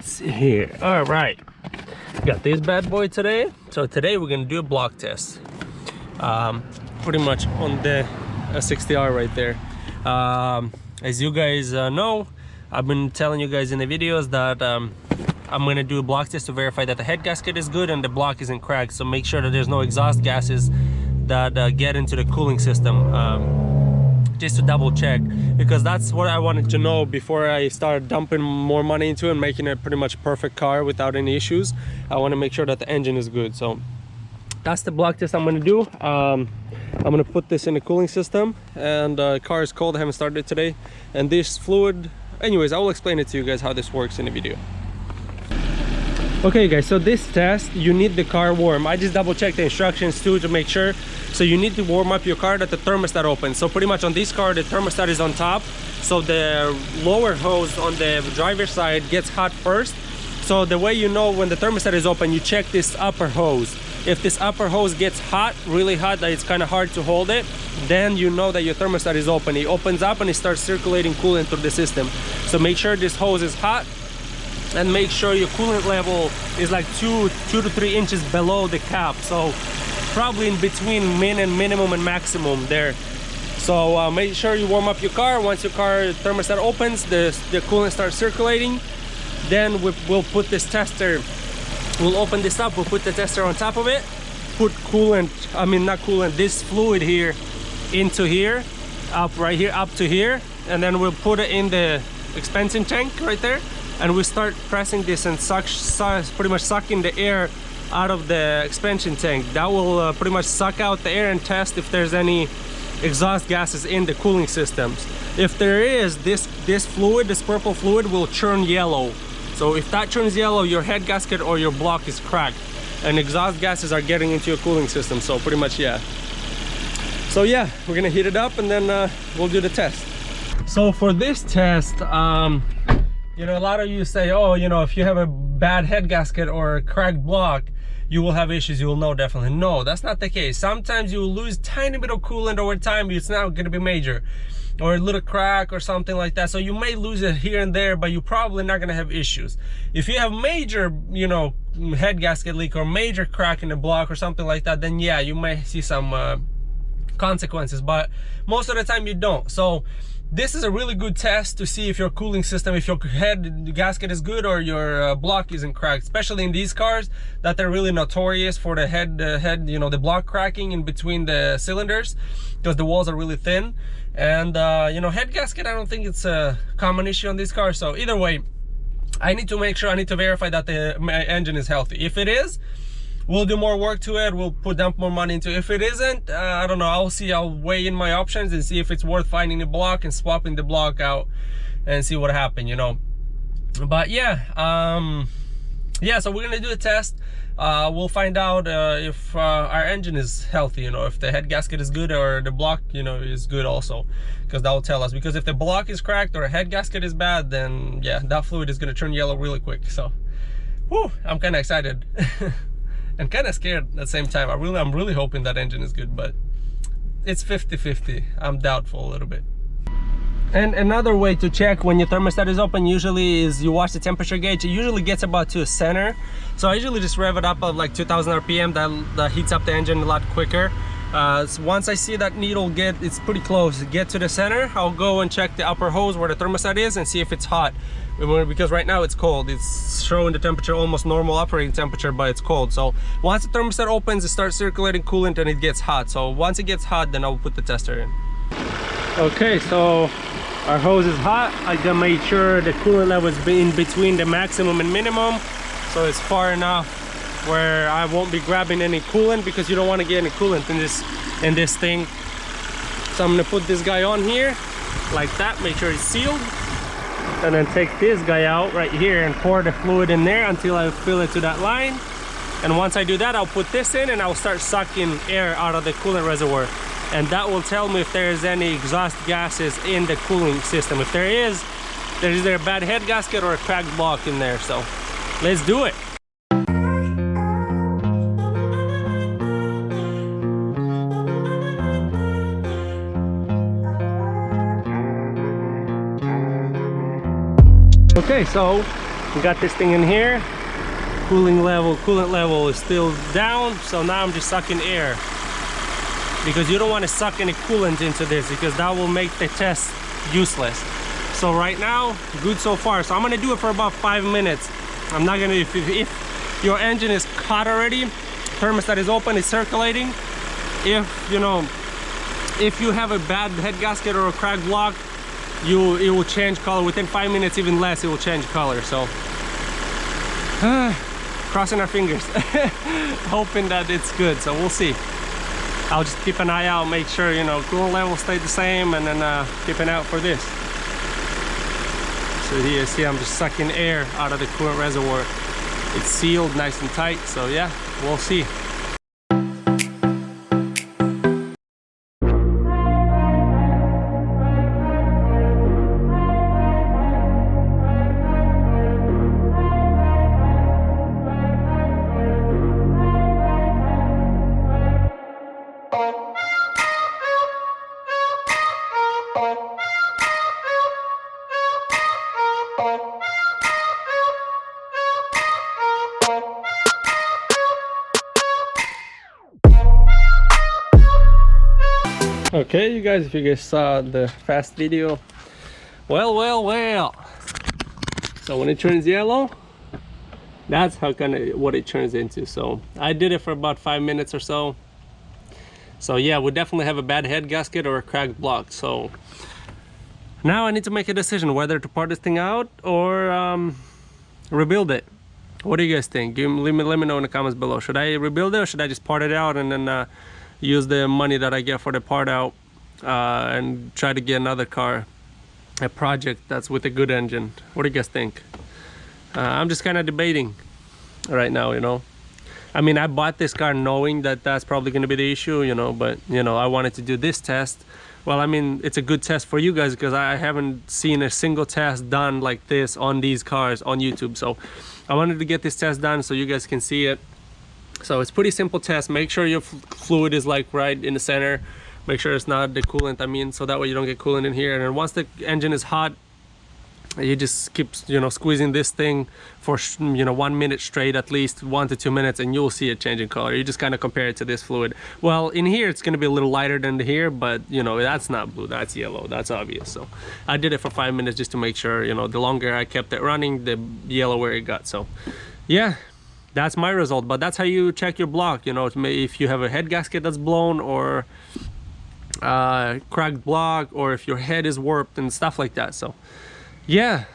let's see here. All right, got this bad boy today. So today we're gonna do a block test, pretty much on the s60R right there. As you guys know, I've been telling you guys in the videos that I'm gonna do a block test to verify that the head gasket is good and the block isn't cracked. So make sure that there's no exhaust gases that get into the cooling system, just to double check, because that's what I wanted to know before I start dumping more money into it and making it pretty much perfect car without any issues. I want to make sure that the engine is good. So that's the block test I'm going to do. I'm going to put this in the cooling system, and the car is cold. I haven't started it today. And this fluid, anyways, I will explain it to you guys how this works in the video. Okay guys, so this test, you need the car warm. I just double checked the instructions too to make sure. So you need to warm up your car that the thermostat opens. So pretty much on this car, the thermostat is on top. So the lower hose on the driver's side gets hot first. So the way you know when the thermostat is open, you check this upper hose. If this upper hose gets hot, really hot, that it's kind of hard to hold it, then you know that your thermostat is open. It opens up and it starts circulating coolant through the system. So make sure this hose is hot, and make sure your coolant level is like 2 to 3 inches below the cap. So probably in between minimum and maximum there. So make sure you warm up your car. Once your car thermostat opens, the coolant starts circulating. Then we'll put this tester, we'll open this up, we'll put the tester on top of it, put coolant, I mean not coolant, this fluid here into here, right here up to here, and then we'll put it in the expansion tank right there, and we start pressing this and pretty much sucking the air out of the expansion tank. That will pretty much suck out the air and test if there's any exhaust gases in the cooling systems. If there is, this fluid, this purple fluid, will turn yellow. So if that turns yellow, your head gasket or your block is cracked and exhaust gases are getting into your cooling system. So pretty much, yeah. So yeah, we're gonna heat it up and then we'll do the test. So for this test, you know, a lot of you say, oh, you know, if you have a bad head gasket or a cracked block, you will have issues. You will know definitely. No, that's not the case. Sometimes you will lose tiny bit of coolant over time. It's not going to be major, or a little crack or something like that. So you may lose it here and there, but you're probably not going to have issues. If you have major, you know, head gasket leak or major crack in the block or something like that, then yeah, you may see some consequences, but most of the time you don't. So this is a really good test to see if your cooling system, if your head gasket is good or your block isn't cracked, especially in these cars that are really notorious for the head, you know, the block cracking in between the cylinders because the walls are really thin. And you know, head gasket, I don't think it's a common issue on these cars. So either way, I need to make sure, I need to verify that the engine is healthy. If it is, we'll do more work to it, we'll dump more money into it. If it isn't, I don't know, I'll weigh in my options and see if it's worth finding the block and swapping the block out and see what happened, you know. But yeah, yeah, so we're gonna do a test. We'll find out if our engine is healthy, you know, if the head gasket is good or the block, you know, is good also, because that will tell us. Because if the block is cracked or a head gasket is bad, then yeah, that fluid is gonna turn yellow really quick. So whew, I'm kind of excited. And kind of scared at the same time. I'm really hoping that engine is good, but it's 50-50. I'm doubtful a little bit. And another way to check when your thermostat is open usually is you watch the temperature gauge. It usually gets about to center. So I usually just rev it up at like 2000 RPM. That heats up the engine a lot quicker. So once I see that needle it's pretty close, get to the center, I'll go and check the upper hose where the thermostat is and see if it's hot. Because right now it's cold. It's showing the temperature almost normal operating temperature, but it's cold. So once the thermostat opens, it starts circulating coolant and it gets hot. So once it gets hot, then I'll put the tester in. Okay, so our hose is hot. I gotta make sure the coolant level is in between the maximum and minimum, so it's far enough where I won't be grabbing any coolant, because you don't want to get any coolant in this thing. So I'm gonna put this guy on here like that, make sure it's sealed, and then take this guy out right here and pour the fluid in there until I fill it to that line. And once I do that, I'll put this in and I'll start sucking air out of the coolant reservoir, and that will tell me if there's any exhaust gases in the cooling system. If there is, there's either a bad head gasket or a cracked block in there. So let's do it. Okay, so We got this thing in here. Coolant level is still down, so now I'm just sucking air, because you don't want to suck any coolant into this, because that will make the test useless. So right now, good so far. So I'm gonna do it for about 5 minutes. I'm not gonna, if your engine is hot already, thermostat is open, it's circulating, if you know, if you have a bad head gasket or a cracked block, it will change color within 5 minutes, even less, it will change color. So crossing our fingers, hoping that it's good. So we'll see. I'll just keep an eye out, make sure, you know, coolant level stay the same, and then keep an eye out for this. So here you see I'm just sucking air out of the coolant reservoir. It's sealed nice and tight, so yeah, we'll see. Okay, you guys, if you guys saw the fast video, well, so when it turns yellow, that's how what it turns into. So I did it for about 5 minutes or so. So yeah, we definitely have a bad head gasket or a cracked block. So now I need to make a decision whether to part this thing out or rebuild it. What do you guys think? Let me know in the comments below. Should I rebuild it, or should I just part it out and then use the money that I get for the part out and try to get another car, a project that's with a good engine? What do you guys think? I'm just kind of debating right now, you know. I mean, I bought this car knowing that that's probably going to be the issue, you know, but you know, I wanted to do this test. Well, I mean, it's a good test for you guys, because I haven't seen a single test done like this on these cars on YouTube. So I wanted to get this test done so you guys can see it. So it's pretty simple test. Make sure your fluid is like right in the center. Make sure it's not the coolant, I mean, so that way you don't get coolant in here. And then once the engine is hot, you just keep, you know, squeezing this thing for, you know, 1 minute straight, at least 1 to 2 minutes, and you'll see it changing color. You just kind of compare it to this fluid. Well, in here it's going to be a little lighter than here, but you know, that's not blue, that's yellow, that's obvious. So I did it for 5 minutes just to make sure, you know, the longer I kept it running, the yellower it got. So yeah, that's my result. But that's how you check your block, you know, if you have a head gasket that's blown, or cracked block, or if your head is warped and stuff like that. So yeah,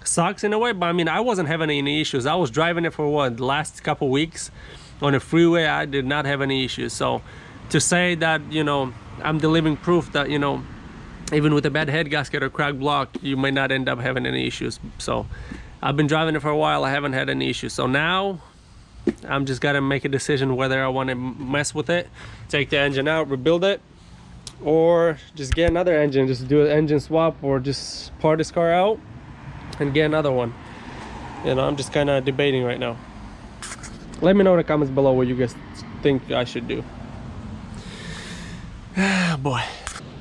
sucks in a way, but I mean, I wasn't having any issues. I was driving it for what, the last couple weeks on the freeway. I did not have any issues. So to say that, you know, I'm the living proof that, you know, even with a bad head gasket or cracked block, you may not end up having any issues. So I've been driving it for a while, I haven't had any issues. So now I'm just gotta make a decision whether I want to mess with it, take the engine out, rebuild it, or just get another engine, just do an engine swap, or just part this car out and get another one. You know, I'm just kind of debating right now. Let me know in the comments below what you guys think I should do. Boy.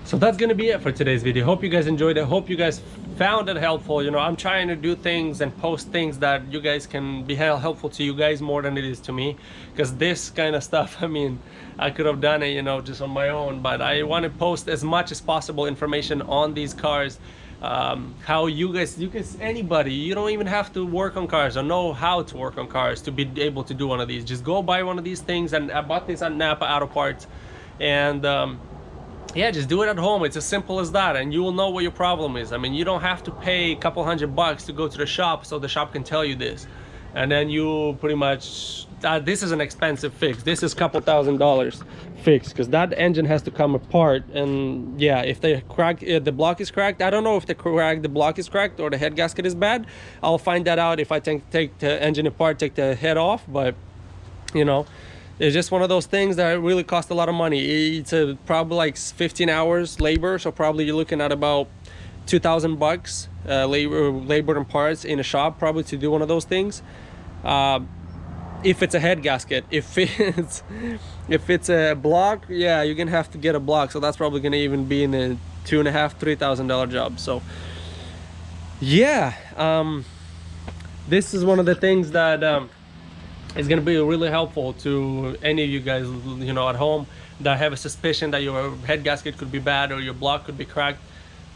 So that's gonna be it for today's video. Hope you guys enjoyed it. Hope you guys found it helpful. You know, I'm trying to do things and post things that you guys can be helpful to you guys more than it is to me, because this kind of stuff, I mean, I could have done it, you know, just on my own, but I want to post as much as possible information on these cars. How you guys, anybody, you don't even have to work on cars or know how to work on cars to be able to do one of these. Just go buy one of these things. And I bought this on Napa Auto Parts, and yeah, just do it at home. It's as simple as that, and you will know what your problem is. I mean, you don't have to pay a couple $100 to go to the shop so the shop can tell you this, and then you pretty much this is an expensive fix. This is a couple $1,000 fix, because that engine has to come apart. And yeah, if the block is cracked, I don't know if the block is cracked or the head gasket is bad. I'll find that out if I take the engine apart, take the head off. But you know, it's just one of those things that really cost a lot of money. It's probably like 15 hours labor, so probably you're looking at about $2,000 labor and parts in a shop, probably, to do one of those things. If it's a head gasket. If it's a block, yeah, you're gonna have to get a block, so that's probably gonna even be in a $2,500–3,000 job. So yeah, this is one of the things that is going to be really helpful to any of you guys, you know, at home that have a suspicion that your head gasket could be bad or your block could be cracked.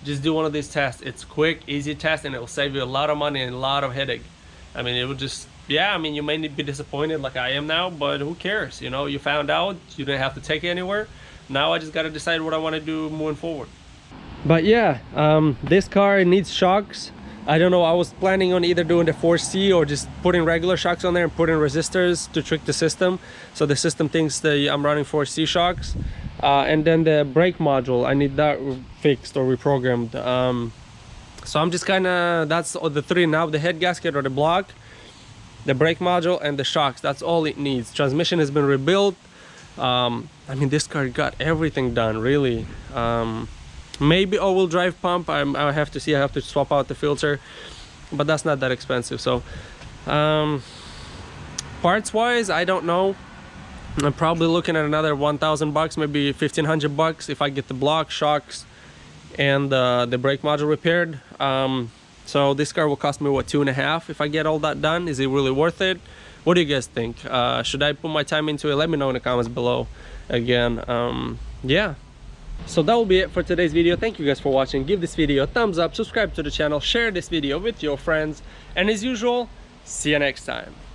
Just do one of these tests. It's quick, easy test, and it will save you a lot of money and a lot of headache. I mean, it will just, yeah, I mean, you may be disappointed like I am now, but who cares? You know, you found out, you didn't have to take it anywhere. Now I just got to decide what I want to do moving forward. But yeah, this car needs shocks. I don't know, I was planning on either doing the 4C or just putting regular shocks on there and putting resistors to trick the system. So the system thinks that I'm running 4C shocks. And then the brake module, I need that fixed or reprogrammed. So I'm just kind of, that's the three now: the head gasket or the block, the brake module, and the shocks. That's all it needs. Transmission has been rebuilt. I mean, this car got everything done, really. Maybe all-wheel drive pump, I have to see. I have to swap out the filter, but that's not that expensive. So parts wise, I don't know. I'm probably looking at another 1,000 bucks, maybe 1,500 bucks if I get the block, shocks, and the brake module repaired. So this car will cost me, what, 2.5 if I get all that done. Is it really worth it? What do you guys think? Should I put my time into it? Let me know in the comments below. Again, yeah. So that will be it for today's video. Thank you guys for watching. Give this video a thumbs up, subscribe to the channel, share this video with your friends, and as usual, see you next time.